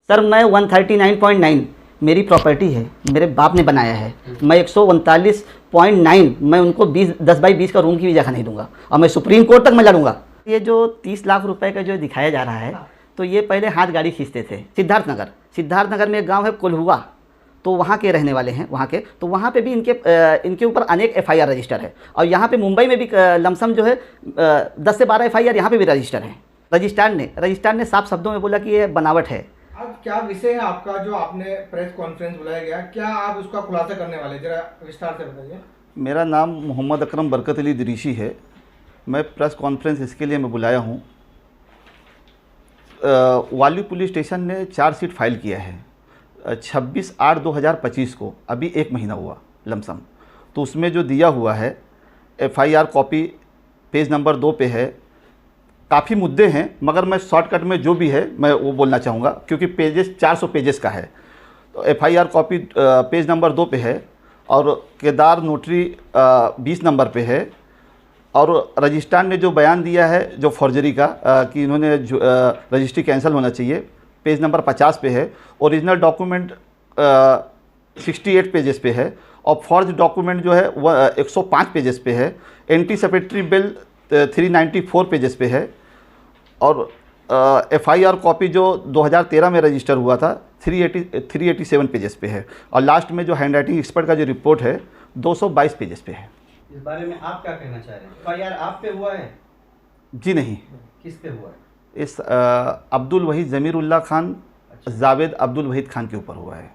Sir मैं 139.9 मेरी property है, मेरे बाप ने बनाया है। मैं 139.9 मैं उनको 10 बाई 20 का रूम की भी जगह नहीं दूंगा और मैं सुप्रीम कोर्ट तक मैं लड़ूंगा। ये जो 30 लाख रुपए का जो दिखाया जा रहा है, तो ये पहले हाथ गाड़ी खींचते थे। सिद्धार्थनगर में एक गांव है कोल्हुआ, तो वहाँ के रहने वाले हैं वहाँ के, तो वहाँ पे भी इनके ऊपर अनेक FIR रजिस्टर है। और यहाँ पे मुंबई में भी लमसम जो है 10 से 12 FIR यहाँ पे भी रजिस्टर हैं। रजिस्ट्रार ने साफ शब्दों में बोला कि ये बनावट है। अब क्या विषय है आपका जो आपने प्रेस कॉन्फ्रेंस बुलाया गया, क्या आप उसका खुलासा करने वाले, जरा विस्तार से बताइए। मेरा नाम मोहम्मद अकरम बरकत अली दरीशी है। मैं प्रेस कॉन्फ्रेंस इसके लिए मैं बुलाया हूँ। वाली पुलिस स्टेशन ने चार्जशीट फाइल किया है 26/8/2025 को, अभी 1 महीना हुआ लमसम। तो उसमें जो दिया हुआ है FIR कॉपी पेज नंबर 2 पे है। काफ़ी मुद्दे हैं, मगर मैं शॉर्टकट में जो भी है मैं वो बोलना चाहूँगा, क्योंकि पेजेस 400 पेजेस का है। तो FIR कॉपी पेज नंबर 2 पे है और केदार नोटरी 20 नंबर पे है। और रजिस्ट्रार ने जो बयान दिया है जो फॉर्जरी का कि इन्होंने रजिस्ट्री कैंसिल होना चाहिए, पेज नंबर 50 पे है। ओरिजिनल डॉक्यूमेंट 68 पेजेस पे है और फॉर्ज डॉक्यूमेंट जो है वह 105 पेजेस पे है। एंटीसिपेटरी बिल 394 पेजेस पे है। और FIR कॉपी जो 2013 में रजिस्टर हुआ था 387 पेजेस पे है। और लास्ट में जो हैंड राइटिंग एक्सपर्ट का जो रिपोर्ट है 222 पेजेस पे है। इस बारे में आप क्या कहना चाह रहे हैं? FIR आप पे हुआ है? जी नहीं, किस पे हुआ है? इस अब्दुल वहीद ज़मीरुल्लाह खान, जावेद अब्दुल वहीद खान के ऊपर हुआ है।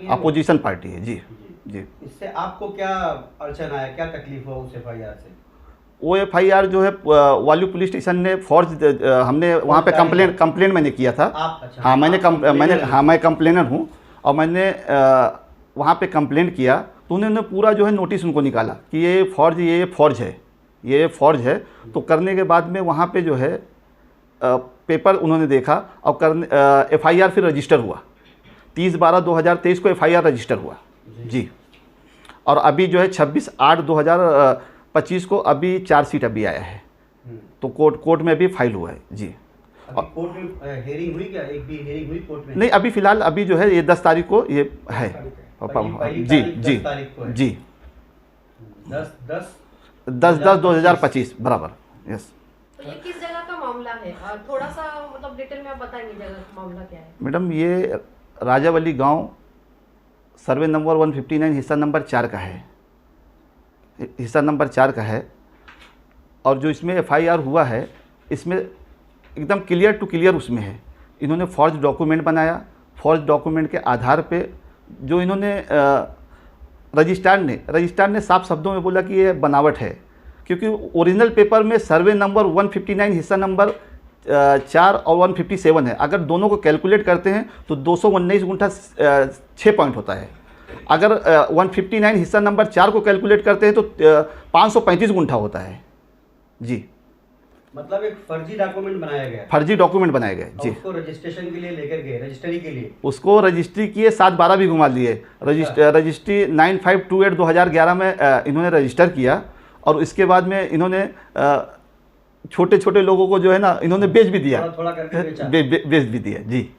अपोजिशन पार्टी है। जी जी। इससे आपको क्या अड़चन आया, क्या तकलीफ हुआ उस FIR से? वो FIR जो है वाली पुलिस स्टेशन ने फॉर्ज हमने वहाँ पे कंप्लेंट मैंने किया था। आप? अच्छा। हाँ मैं कंप्लेनर हूँ और मैंने वहाँ पे कंप्लेंट किया, तो उन्होंने पूरा जो है नोटिस उनको निकाला कि ये फॉर्ज है। तो करने के बाद में वहाँ पे जो है पेपर उन्होंने देखा और FIR फिर रजिस्टर हुआ 30/12/2023 को FIR रजिस्टर हुआ जी। और अभी जो है 26/8/2025 को अभी चार्जशीट अभी आया है, तो कोर्ट में भी फाइल हुआ है जी। अभी कोर्ट में हेयरिंग हुई क्या? एक भी हेयरिंग हुई कोर्ट में? नहीं, अभी फ़िलहाल अभी जो है ये 10 तारीख को ये है। जी जी जी 10/10/2025 बराबर। यस। तो ये किस जगह का मामला है? थोड़ा सा मतलब डिटेल में आप बताएंगे जगह का मामला क्या है? मैडम, ये राजावली गांव सर्वे नंबर 159 हिस्सा नंबर 4 का है। और जो इसमें FIR हुआ है इसमें एकदम क्लियर टू क्लियर उसमें है। इन्होंने फॉर्ज डॉक्यूमेंट बनाया, फॉर्ज डॉक्यूमेंट के आधार पे जो इन्होंने रजिस्ट्रार ने साफ शब्दों में बोला कि ये बनावट है, क्योंकि ओरिजिनल पेपर में सर्वे नंबर 159 हिस्सा नंबर 4 और 157 है। अगर दोनों को कैलकुलेट करते हैं तो 219 गुंठा 6 पॉइंट होता है। अगर 159 हिस्सा नंबर 4 को कैलकुलेट करते हैं तो 535 गुंठा होता है जी। मतलब एक फर्जी डॉक्यूमेंट बनाया गया? फर्जी डॉक्यूमेंट बनाए गए जी। उसको रजिस्ट्रेशन के लिए लेकर गए, रजिस्ट्री के लिए? उसको रजिस्ट्री किए 7/12 भी घुमा लिए। रजिस्ट्री 9528/2011 में इन्होंने रजिस्टर किया और इसके बाद में इन्होंने छोटे छोटे लोगों को जो है ना इन्होंने बेच भी दिया, थोड़ा करके बेचा। बेच भी दिया जी।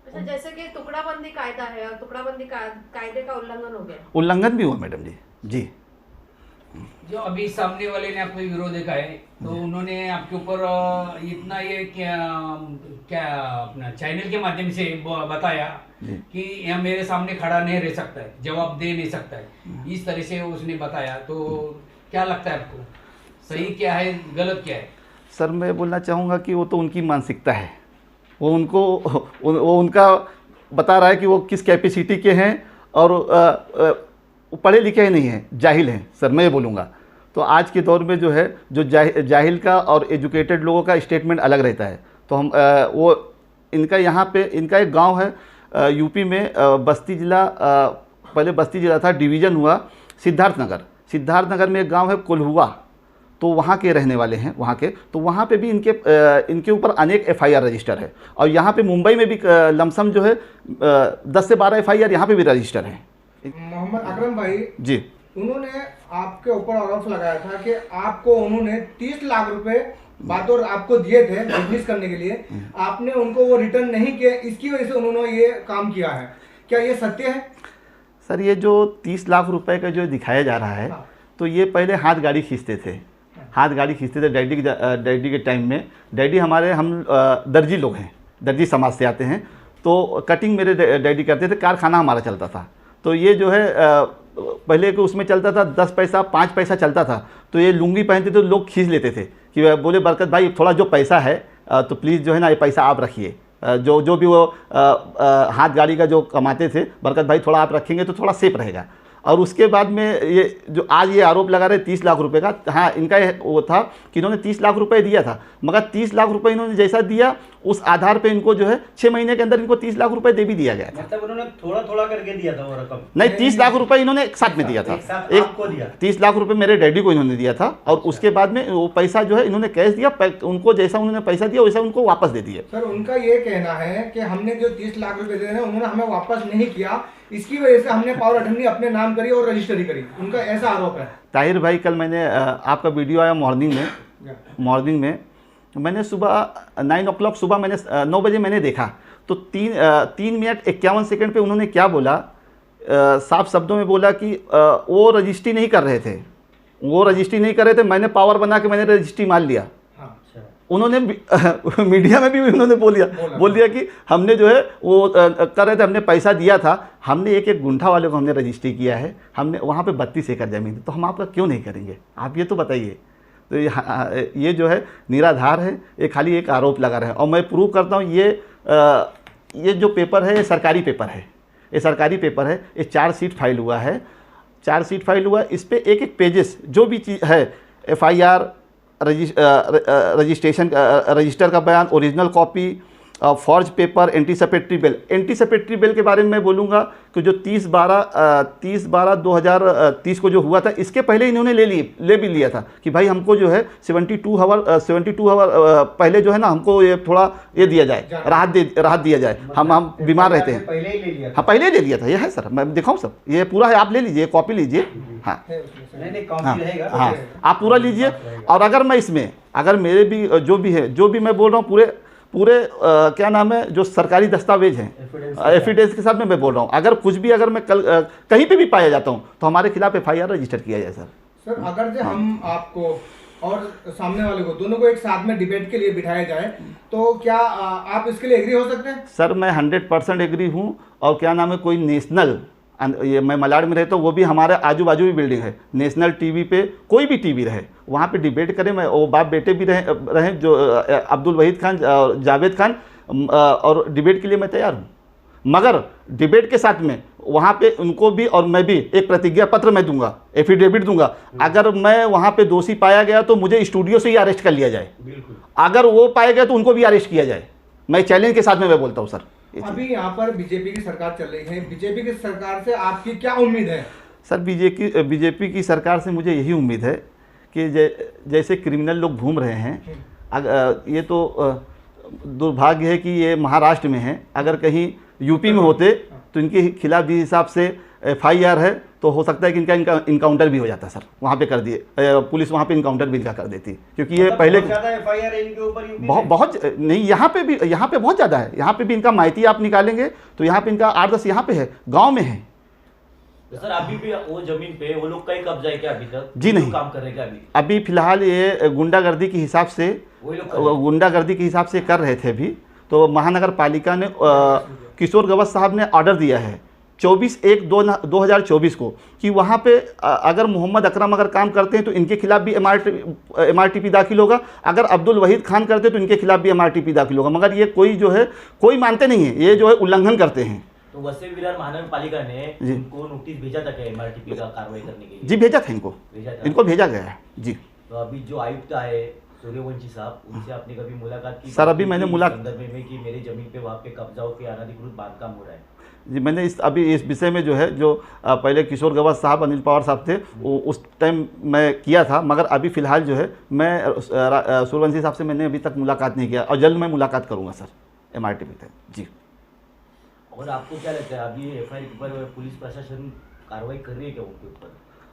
अच्छा, जैसे कि टुकड़ाबंदी कायदा है और टुकड़ाबंदी कायदे का उल्लंघन हो गया। उल्लंघन भी हुआ मैडम जी। जो अभी सामने वाले ने आपको विरोध देखा है, तो उन्होंने आपके ऊपर इतना ये क्या अपना चैनल के माध्यम से बताया कि यह मेरे सामने खड़ा नहीं रह सकता है, जवाब दे नहीं सकता है, इस तरह से उसने बताया। तो क्या लगता है आपको, सही क्या है गलत क्या है? सर, मैं बोलना चाहूँगा कि वो तो उनकी मानसिकता है। वो उनका बता रहा है कि वो किस कैपेसिटी के हैं और पढ़े लिखे ही नहीं हैं, जाहिल हैं। सर, मैं ये बोलूँगा तो आज के दौर में जो है जो जाहिल का और एजुकेटेड लोगों का स्टेटमेंट अलग रहता है। तो हम वो इनका यहाँ पे इनका एक गांव है यूपी में, बस्ती जिला, पहले बस्ती जिला था, डिवीज़न हुआ सिद्धार्थनगर में एक गांव है कोल्हुआ, तो वहाँ के रहने वाले हैं वहाँ के। तो वहाँ पे भी इनके ऊपर अनेक FIR रजिस्टर है। और यहाँ पे मुंबई में भी लमसम जो है 10 से 12 FIR यहाँ पे भी रजिस्टर हैं। मोहम्मद अकरम भाई जी, उन्होंने आपके ऊपर आरोप लगाया था कि आपको उन्होंने 30 लाख रुपए बात और आपको दिए थे बिजनेस करने के लिए, आपने उनको वो रिटर्न नहीं किए, इसकी वजह से उन्होंने ये काम किया है, क्या ये सत्य है? सर ये जो 30 लाख रुपए का जो दिखाया जा रहा है, हाँ। तो ये पहले हाथ गाड़ी खींचते थे, हाथ गाड़ी खींचते थे डैडी के टाइम में। डैडी हमारे, हम दर्जी लोग हैं, दर्जी समाज से आते हैं, तो कटिंग मेरे डैडी करते थे, कारखाना हमारा चलता था। तो ये जो है पहले के उसमें चलता था 10 पैसा 5 पैसा चलता था, तो ये लुंगी पहनते थे, लोग खींच लेते थे कि बोले बरकत भाई थोड़ा जो पैसा है तो प्लीज़ जो है ना ये पैसा आप रखिए। जो भी वो हाथ गाड़ी का जो कमाते थे, बरकत भाई थोड़ा आप रखेंगे तो थोड़ा सेफ रहेगा। और उसके बाद में ये जो आज ये आरोप लगा रहे 30 लाख रुपए का, हाँ इनका वो था कि इन्होंने 30 लाख रुपए दिया था, मगर 30 लाख रुपए इन्होंने जैसा दिया उस आधार पे इनको जो है 6 महीने के अंदर इनको 30 लाख रुपए दे भी दिया गया था। मतलब उन्होंने थोड़ा थोड़ा करके दिया था वो रकम? नहीं, 30 लाख रुपए इन्होंने एक साथ में दिया था, एक साथ आपको दिया? 30 लाख रुपए मेरे डैडी को इन्होंने दिया था, और उसके बाद में वो पैसा जो है इन्होंने कैश दिया, उनको जैसा उन्होंने पैसा दिया वैसा उनको वापस दे दिए। सर उनका ये कहना है कि हमने जो 30 लाख रुपए दिए हैं उन्होंने हमें वापस नहीं किया, इसकी वजह से हमने पावर अटर्नी अपने नाम करी और रजिस्ट्री करी, उनका ऐसा आरोप है। ताहिर भाई कल मैंने आपका वीडियो आया मॉर्निंग में मैंने सुबह 9 o'clock सुबह मैंने 9 बजे मैंने देखा, तो 3 मिनट 51 सेकंड पे उन्होंने क्या बोला, साफ शब्दों में बोला कि वो रजिस्ट्री नहीं कर रहे थे, मैंने पावर बना के मैंने रजिस्ट्री मान लिया। उन्होंने मीडिया में भी उन्होंने बोल दिया कि हमने जो है वो कर रहे थे, हमने पैसा दिया था, हमने एक गुंठा वाले को हमने रजिस्ट्री किया है, हमने वहाँ पे 32 एकड़ ज़मीन, तो हम आपका क्यों नहीं करेंगे, आप ये तो बताइए। तो ये जो है निराधार है, ये खाली एक आरोप लगा रहे हैं, और मैं प्रूव करता हूँ ये जो पेपर है ये सरकारी पेपर है, ये 4 शीट फाइल हुआ है, 4 शीट फाइल हुआ, इस पर एक पेजेस जो भी चीज़ है, FIR, रजिस्ट्रेशन, रजिस्टर का बयान, original copy, forge paper, anticipatory bill के बारे में मैं बोलूँगा कि जो 30/12/2030 को जो हुआ था, इसके पहले इन्होंने ले भी लिया था कि भाई हमको जो है 72 आवर पहले जो है ना हमको ये थोड़ा ये दिया जाए, राहत दिया जाए, हम बीमार रहते हैं। पहले ही ले लिया था? हाँ पहले ही ले लिया था, ये है सर, मैं दिखाऊँ सब, ये पूरा है, आप ले लीजिए, कॉपी लीजिए। हाँ नहीं कॉपी रहेगा। हाँ आप पूरा लीजिए, और अगर मैं इसमें अगर मेरे भी जो भी मैं बोल रहा हूँ पूरे क्या नाम है जो सरकारी दस्तावेज हैं, एफिडेंस के साथ में मैं बोल रहा हूँ, अगर कुछ भी अगर मैं कहीं पे भी पाया जाता हूँ तो हमारे खिलाफ FIR रजिस्टर किया जाए सर। अगर जो हम आपको और सामने वाले को दोनों को एक साथ में डिबेट के लिए बिठाया जाए तो क्या आप इसके लिए एग्री हो सकते हैं? सर मैं 100% एग्री हूँ, और क्या नाम है कोई नेशनल, ये मैं मलाड में रहता हूँ, वो भी हमारे आजू बाजू भी बिल्डिंग है, नेशनल टीवी पे कोई भी टीवी रहे वहाँ पे डिबेट करें, मैं वो बाप बेटे भी रहे जो अब्दुल वहीद खान और जावेद खान, और डिबेट के लिए मैं तैयार हूँ, मगर डिबेट के साथ में वहाँ पे उनको भी और मैं भी एक प्रतिज्ञा पत्र मैं दूंगा, एफिडेविट दूंगा, अगर मैं वहाँ पे दोषी पाया गया तो मुझे स्टूडियो से ही अरेस्ट कर लिया जाए, अगर वो पाया गया तो उनको भी अरेस्ट किया जाए, मैं चैलेंज के साथ में मैं बोलता हूँ सर। अभी यहाँ पर बीजेपी की सरकार चल रही है, बीजेपी की सरकार से आपकी क्या उम्मीद है? सर बीजेपी की सरकार से मुझे यही उम्मीद है कि जैसे क्रिमिनल लोग घूम रहे हैं, ये तो दुर्भाग्य है कि ये महाराष्ट्र में है, अगर कहीं यूपी में होते तो इनके खिलाफ जिस हिसाब से FIR है तो हो सकता है कि इनका इनकाउंटर भी हो जाता सर, वहाँ पे कर दिए, पुलिस वहाँ पे इनकाउंटर भी इनका कर देती, क्योंकि ये पहले FIR है इनके ऊपर बहुत नहीं, यहाँ पे बहुत ज़्यादा है, यहाँ पे भी इनका माहिती आप निकालेंगे तो यहाँ पे इनका 8-10 यहाँ पे है, गाँव में है। तो सर अभी भी वो जमीन पे वो लोग कहीं कब्जा है क्या अभी तक? जी नहीं, काम कर रहे क्या अभी फिलहाल ये गुंडागर्दी के हिसाब से कर रहे थे अभी, तो महानगर पालिका ने किशोर गवत साहब ने ऑर्डर दिया है 24/1/2024 को कि वहाँ पे अगर मोहम्मद अकरम अगर काम करते हैं तो इनके खिलाफ भी MRTP दाखिल होगा, अगर अब्दुल वहीद खान करते तो इनके खिलाफ भी MRTP दाखिल होगा, मगर ये कोई मानते नहीं है, ये जो है उल्लंघन करते हैं। तो वसई विरार महानगर पालिका ने इनको नोटिस भेजा था क्या MRTP का कार्रवाई करने के लिए? जी भेजा था, इनको भेजा गया है जी। तो अभी जो आयुक्त आए सूर्यवंशी साहब, उनसे आपने कभी मुलाकात की? सर अभी मैंने संदर्भ में कि मेरी जमीन पे वहाँ पे कब्जा होकर अनधिकृत बांधकाम हो रहा है। जी मैंने इस विषय में जो है जो पहले किशोर गवत साहब, अनिल पवार साहब थे, उस टाइम मैं किया था, मगर अभी फ़िलहाल जो है मैं सूर्यवंशी साहब से मैंने अभी तक मुलाकात नहीं किया, और जल्द मैं मुलाकात करूँगा सर MRTP पे जी। और आपको क्या लगता है अभी FIR पर पुलिस प्रशासन कार्रवाई कर रही है क्या उनके ऊपर?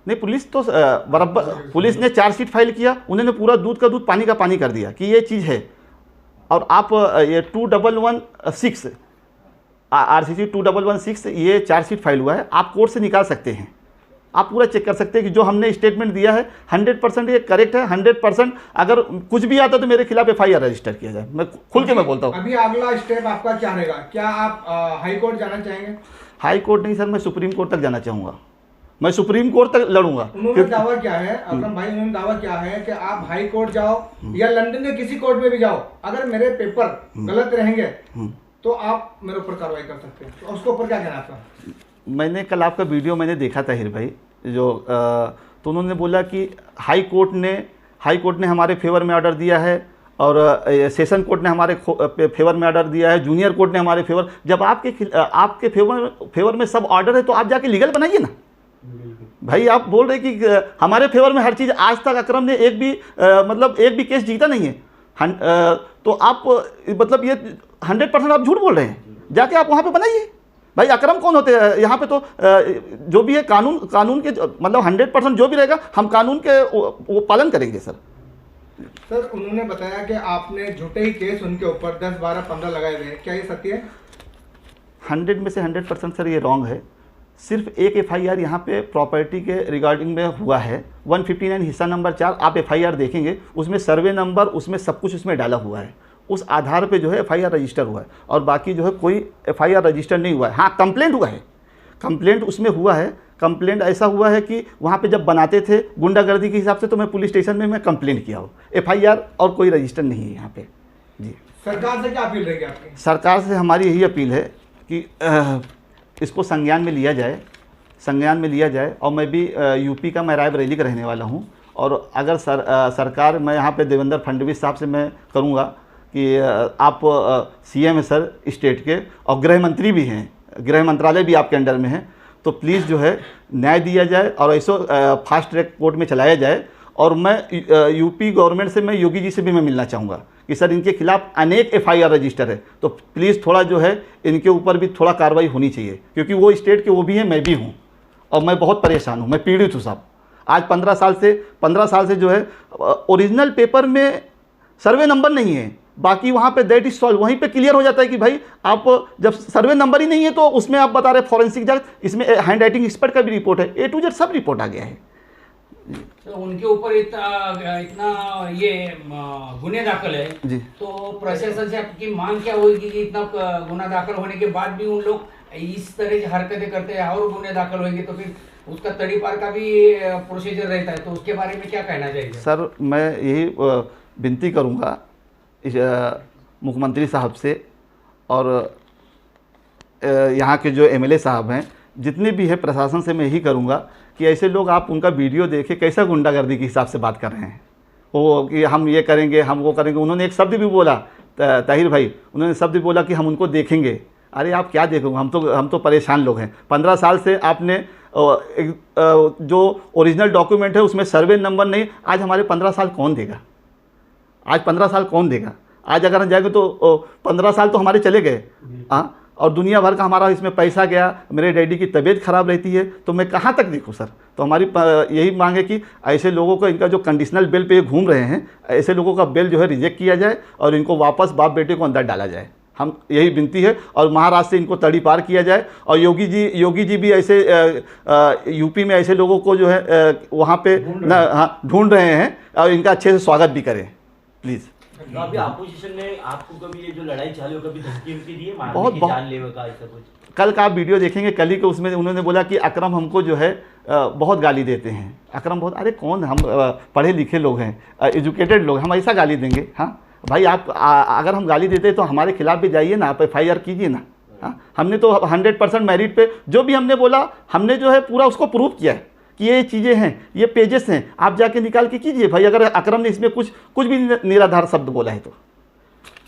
नहीं, पुलिस तो बराबर, पुलिस ने चार्जशीट फाइल किया, उन्होंने पूरा दूध का दूध पानी का पानी कर दिया कि ये चीज़ है। और आप ये 2116 RCC 2116 ये चार्जशीट फाइल हुआ है, आप कोर्ट से निकाल सकते हैं, आप पूरा चेक कर सकते हैं कि जो हमने स्टेटमेंट दिया है 100% ये करेक्ट है। 100% अगर कुछ भी आता तो मेरे खिलाफ FIR रजिस्टर किया जाए, मैं खुल के मैं बोलता हूँ। अभी अगला स्टेप आपका क्या रहेगा? क्या आप हाई कोर्ट जाना चाहेंगे? हाई कोर्ट नहीं सर, मैं सुप्रीम कोर्ट तक जाना चाहूँगा, मैं सुप्रीम कोर्ट तक लड़ूंगा। उन्होंने दावा क्या है अकरम भाई, उन्होंने दावा क्या है कि आप हाई कोर्ट जाओ या लंदन के किसी कोर्ट में भी जाओ, अगर मेरे पेपर गलत रहेंगे तो आप मेरे ऊपर कार्रवाई कर सकते हैं। तो उसके ऊपर क्या कहना आपका? मैंने कल आपका वीडियो मैंने देखा था हिर भाई, जो तो उन्होंने बोला कि हाई कोर्ट ने हमारे फेवर में ऑर्डर दिया है और सेशन कोर्ट ने हमारे फेवर में ऑर्डर दिया है, जूनियर कोर्ट ने हमारे फेवर। जब आपके फेवर में सब ऑर्डर है तो आप जाके लीगल बनाइए ना भाई। आप बोल रहे कि हमारे फेवर में हर चीज़, आज तक अकरम ने एक भी केस जीता नहीं है। तो आप मतलब ये 100% आप झूठ बोल रहे हैं, जाके आप वहाँ पे बनाइए भाई। अकरम कौन होते हैं यहाँ पे? तो जो भी है कानून के मतलब 100% जो भी रहेगा हम कानून के वो पालन करेंगे सर। सर उन्होंने बताया कि आपने झूठे ही केस उनके ऊपर 10, 12, 15 लगाए हुए हैं, क्या ये सत्य है? 100 में से 100% सर ये रॉन्ग है। सिर्फ एक FIR यहाँ पे प्रॉपर्टी के रिगार्डिंग में हुआ है, 159 हिस्सा नंबर 4, आप FIR देखेंगे उसमें सर्वे नंबर, उसमें सब कुछ उसमें डाला हुआ है, उस आधार पे जो है FIR रजिस्टर हुआ है। और बाकी जो है कोई FIR रजिस्टर नहीं हुआ है। हाँ, कंप्लेंट हुआ है, कंप्लेंट उसमें हुआ है। कंप्लेंट ऐसा हुआ है कि वहाँ पे जब बनाते थे गुंडागर्दी के हिसाब से, तो मैं पुलिस स्टेशन में मैं कंप्लेंट किया हूँ। FIR और कोई रजिस्टर नहीं है यहाँ पे जी। सरकार से क्या अपील रहेगी आपकी? सरकार से हमारी यही अपील है कि इसको संज्ञान में लिया जाए। और मैं भी यूपी का, मैं रायबरेली का रहने वाला हूँ। और अगर सरकार, मैं यहाँ पे देवेंद्र फडणवीस साहब से मैं करूँगा कि आप CM है सर स्टेट के और गृह मंत्री भी हैं, गृह मंत्रालय भी आपके अंडर में है, तो प्लीज़ जो है न्याय दिया जाए और ऐसा फास्ट ट्रैक कोर्ट में चलाया जाए। और मैं यूपी गवर्नमेंट से, मैं योगी जी से भी मैं मिलना चाहूँगा कि सर इनके खिलाफ अनेक FIR रजिस्टर है, तो प्लीज़ थोड़ा जो है इनके ऊपर भी थोड़ा कार्रवाई होनी चाहिए, क्योंकि वो स्टेट के वो भी हैं, मैं भी हूँ, और मैं बहुत परेशान हूँ, मैं पीड़ित हूँ साहब। आज 15 साल से जो है ओरिजिनल पेपर में सर्वे नंबर नहीं है, बाकी वहाँ पे दैट इज सॉल्व, वहीं पे क्लियर हो जाता है कि भाई आप जब सर्वे नंबर ही नहीं है तो उसमें आप बता रहे फॉरेंसिक जांच, इसमें हैंड राइटिंग एक्सपर्ट का भी रिपोर्ट है, A to Z सब रिपोर्ट आ गया है। तो उनके ऊपर इतना ये गुने दाखिल है जी। तो प्रशासन से आपकी मांग क्या होगी कि इतना गुना दाखिल होने के बाद भी उन लोग इस तरह की हरकतें करते हैं और गुने दाखिल होंगे तो फिर उसका तड़ीपार का भी प्रोसीजर रहता है, तो उसके बारे में क्या कहना चाहिए? सर मैं यही विनती करूँगा मुख्यमंत्री साहब से और यहाँ के जो MLA साहब हैं, जितने भी है प्रशासन से, मैं यही करूँगा कि ऐसे लोग आप उनका वीडियो देखें कैसा गुंडागर्दी के हिसाब से बात कर रहे हैं, वो कि हम ये करेंगे, हम वो करेंगे। उन्होंने एक शब्द भी बोला, ताहिर भाई, उन्होंने शब्द भी बोला कि हम उनको देखेंगे। अरे आप क्या देखोगे, हम तो परेशान लोग हैं। 15 साल से आपने जो ओरिजिनल डॉक्यूमेंट है उसमें सर्वे नंबर नहीं, आज हमारे 15 साल कौन देगा? आज 15 साल कौन देगा? आज अगर हम जाएंगे तो 15 साल तो हमारे चले गए। हाँ, और दुनिया भर का हमारा इसमें पैसा गया, मेरे डैडी की तबीयत ख़राब रहती है, तो मैं कहाँ तक देखूँ सर? तो हमारी यही मांग है कि ऐसे लोगों को, इनका जो कंडीशनल बेल पे घूम रहे हैं, ऐसे लोगों का बेल जो है रिजेक्ट किया जाए और इनको वापस बाप बेटे को अंदर डाला जाए। हम यही विनती है, और महाराष्ट्र से इनको तड़ी पार किया जाए। और योगी जी भी ऐसे यूपी में ऐसे लोगों को जो है वहाँ पे ढूंढ रहे हैं, और इनका अच्छे से स्वागत भी करें प्लीज़। तो अभी अपोजिशन ने आपको कभी ये जो लड़ाई चालू कभी धमकी दी है, बहुत जानलेवा का ऐसा कुछ? कल का आप वीडियो देखेंगे, कल ही को उसमें उन्होंने बोला कि अकरम हमको जो है बहुत गाली देते हैं। अकरम बहुत, अरे कौन, हम पढ़े लिखे लोग हैं, एजुकेटेड लोग, हम ऐसा गाली देंगे? हाँ भाई, आप अगर हम गाली देते हैं तो हमारे खिलाफ भी जाइए ना, आप FIR कीजिए ना। हाँ, हमने तो 100% मेरिट पे जो भी हमने बोला, हमने जो है पूरा उसको प्रूव किया है कि ये चीज़ें हैं, ये पेजेस हैं, आप जाके निकाल के कीजिए भाई। अगर अकरम ने इसमें कुछ भी निराधार शब्द बोला है तो।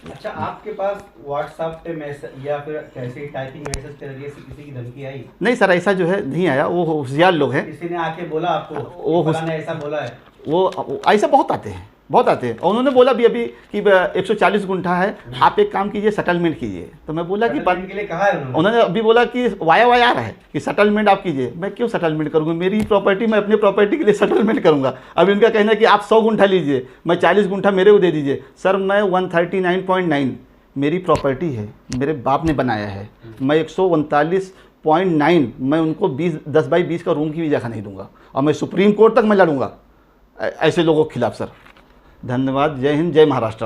अच्छा, आपके पास व्हाट्सएप पे मैसेज या फिर कैसे टाइपिंग मैसेज के जरिए से किसी की धमकी आई? नहीं सर, ऐसा जो है नहीं आया, वो होशियार लोग हैं। किसी ने आके बोला आपको वो फलाना ऐसा बोला है? वो ऐसा बहुत आते हैं, बहुत आते हैं। और उन्होंने बोला भी अभी कि 140 गुंठा है, आप एक काम कीजिए सेटलमेंट कीजिए। तो मैं बोला कि Settlement के लिए कहा है उन्होंने अभी बोला कि वाया वाया आ रहा है कि सेटलमेंट आप कीजिए। मैं क्यों सेटलमेंट करूँगा, मेरी प्रॉपर्टी, मैं अपनी प्रॉपर्टी के लिए सेटलमेंट करूँगा। अभी उनका कहना है कि आप 100 गुंठा लीजिए, मैं 40 गुंठा मेरे को दे दीजिए। सर मैं 139.9 मेरी प्रॉपर्टी है, मेरे बाप ने बनाया है। मैं 139.9 मैं उनको 10 बाई 20 का रूम की भी जगह नहीं दूंगा, और मैं सुप्रीम कोर्ट तक मैं लड़ूंगा ऐसे लोगों के खिलाफ। सर धन्यवाद, जय हिंद, जय महाराष्ट्र।